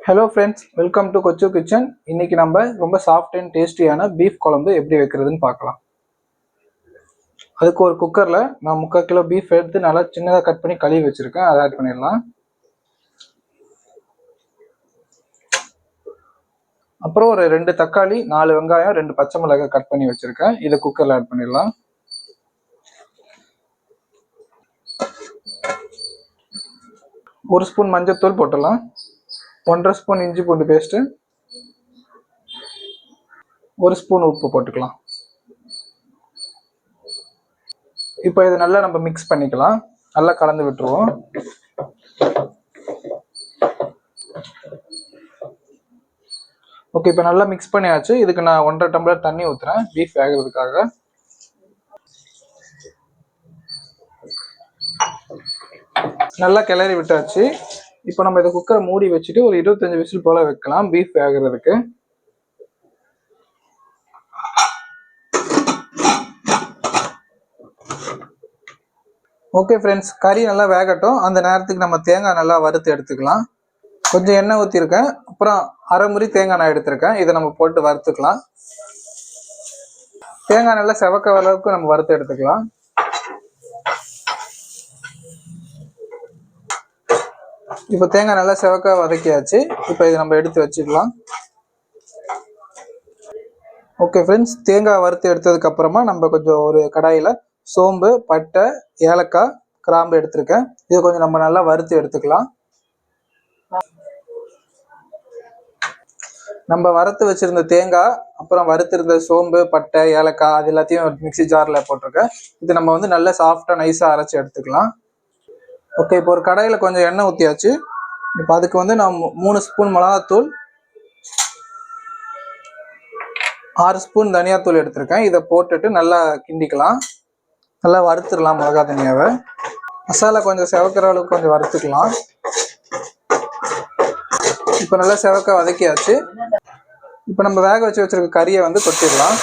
Hello friends, welcome to Kochu kitchen. இன்னைக்கு நம்ம ரொம்ப சாஃப்ட் அண்ட் டேஸ்டியான பீஃப் குழம்பு எப்படி வைக்கிறதுன்னு பார்க்கலாம். அதுக்கு ஒரு குக்கரில் நான் 3/4 கிலோ பீஃப் எடுத்து நல்லா சின்னதாக கட் பண்ணி கழுவி வச்சுருக்கேன். அதை ஆட் பண்ணிடலாம். அப்புறம் ஒரு 2 தக்காளி, 4 வெங்காயம், 2 பச்சை மிளகாய் கட் பண்ணி வச்சுருக்கேன். இதை குக்கரில் ஆட் பண்ணிடலாம். ஒரு ஸ்பூன் மஞ்சள்தூள் போட்டுடலாம். 1.5 ஸ்பூன் இஞ்சி பூண்டு பேஸ்ட்டு, 1 ஸ்பூன் உப்பு போட்டுக்கலாம். இப்போ இதை நல்லா நம்ம மிக்ஸ் பண்ணிக்கலாம். நல்லா கலந்து விட்டுருவோம். ஓகே, இப்போ நல்லா மிக்ஸ் பண்ணியாச்சு. இதுக்கு நான் 1.5 டம்ளர் தண்ணி ஊற்றுறேன் பீஃப் வேகிறதுக்காக. நல்லா கிளறி விட்டாச்சு. இப்போ நம்ம இதை குக்கரை மூடி வச்சுட்டு ஒரு 25 விசில் போல வைக்கலாம் பீஃப் வேகிறதுக்கு. ஓகே ஃப்ரெண்ட்ஸ், கறி நல்லா வேகட்டும். அந்த நேரத்துக்கு நம்ம தேங்காய் நல்லா வறுத்து எடுத்துக்கலாம். கொஞ்சம் எண்ணெய் ஊற்றிருக்கேன். அப்புறம் அரை முறி தேங்காய் நான் எடுத்திருக்கேன். இதை நம்ம போட்டு வறுத்துக்கலாம். தேங்காய் நல்லா செவக்க அளவுக்கு நம்ம வறுத்து எடுத்துக்கலாம். இப்போ தேங்காய் நல்லா செவக்க வதக்கியாச்சு. இப்போ இதை நம்ம எடுத்து வச்சுக்கலாம். ஓகே ஃப்ரெண்ட்ஸ், தேங்காய் வறுத்து எடுத்ததுக்கு அப்புறமா நம்ம கொஞ்சம் ஒரு கடாயில் சோம்பு, பட்டை, ஏலக்காய், கிராம்பு எடுத்திருக்கேன். இது கொஞ்சம் நம்ம நல்லா வறுத்து எடுத்துக்கலாம். நம்ம வறுத்து வச்சிருந்த தேங்காய், அப்புறம் வறுத்திருந்த சோம்பு, பட்டை, ஏலக்காய் அது எல்லாத்தையும் மிக்சி ஜாரில் போட்டிருக்கேன். இது நம்ம வந்து நல்லா சாஃப்டாக நைஸாக அரைச்சி எடுத்துக்கலாம். ஓகே, இப்போ ஒரு கடாயில் கொஞ்சம் எண்ணெய் ஊற்றியாச்சு. இப்போ அதுக்கு வந்து நான் 3 ஸ்பூன் மிளகாத்தூள், 6 ஸ்பூன் தனியாத்தூள் எடுத்திருக்கேன். இதை போட்டுட்டு நல்லா கிண்டிக்கலாம். நல்லா வறுத்துடலாம் மிளகா தனியாவை. மசாலா கொஞ்சம் செவக்கிற அளவுக்கு கொஞ்சம் வறுத்துக்கலாம். இப்போ நல்லா செவக்க வதக்கியாச்சு. இப்போ நம்ம வேக வச்சு வச்சிருக்க கறியை வந்து கொட்டிடலாம்.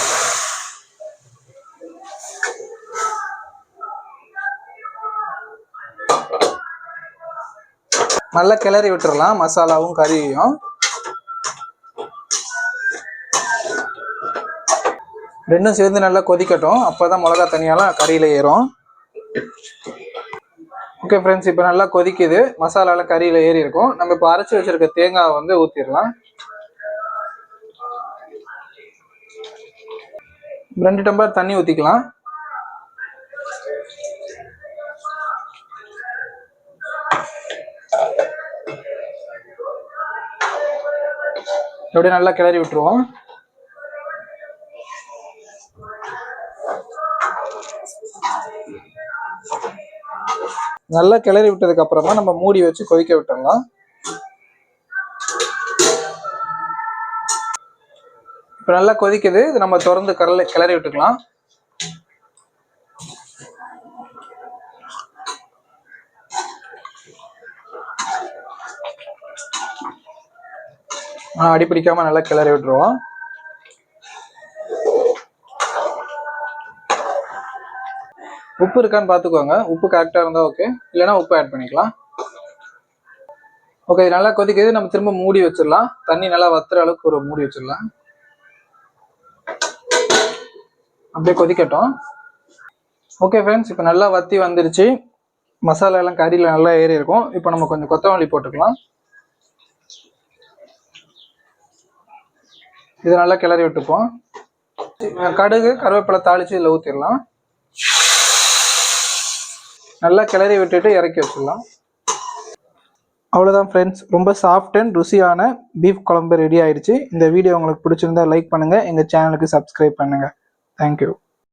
நல்லா கிளறி விட்டுறலாம் மசாலாவும் கறியையும். ரெண்டும் சேர்ந்து நல்லா கொதிக்கட்டும். அப்போதான் மிளகா தனியாலாம் கறியில் ஏறும். ஓகே ஃப்ரெண்ட்ஸ், இப்போ நல்லா கொதிக்குது. மசாலாலாம் கறியில் ஏறி இருக்கும். நம்ம இப்போ அரைச்சி வச்சிருக்க தேங்காய் வந்து ஊற்றிடலாம். 2 டம்ளர் தண்ணி ஊற்றிக்கலாம். அப்படியே நல்லா கிளறி விட்டுருவோம். நல்லா கிளறி விட்டதுக்கு அப்புறமா நம்ம மூடி வச்சு கொதிக்க விட்டுடலாம். இப்ப நல்லா கொதிக்குது. இது நம்ம திறந்து கிளறி விட்டுக்கலாம். அடி பிடிக்காம நல்லா கிளறி விட்டுருவோம். உப்பு இருக்கான்னு பார்த்துக்கோங்க. உப்பு கரெக்டாக இருந்தால் ஓகே, இல்லைன்னா உப்பு ஆட் பண்ணிக்கலாம். ஓகே, நல்லா கொதிக்குது. நம்ம திரும்ப மூடி வச்சிடலாம். தண்ணி நல்லா வத்துற அளவுக்கு ஒரு மூடி வச்சிடலாம். அப்படியே கொதிக்கட்டும். ஓகே ஃப்ரெண்ட்ஸ், இப்போ நல்லா வத்தி வந்துருச்சு. மசாலா எல்லாம் கறியில் நல்லா ஏறி இருக்கும். இப்போ நம்ம கொஞ்சம் கொத்தமல்லி போட்டுக்கலாம். இது நல்லா கிளறி விட்டுப்போம். கடுகு, கருவேப்பிலை தாளிச்சு இதில் ஊற்றிடலாம். நல்லா கிளறி விட்டுட்டு இறக்கி வச்சிடலாம். அவ்வளோதான் ஃப்ரெண்ட்ஸ், ரொம்ப சாஃப்ட் அண்ட் ருசியான பீஃப் குழம்பு ரெடி ஆயிடுச்சு. இந்த வீடியோ உங்களுக்கு பிடிச்சிருந்தா லைக் பண்ணுங்கள். எங்கள் சேனலுக்கு சப்ஸ்கிரைப் பண்ணுங்கள். தேங்க்யூ.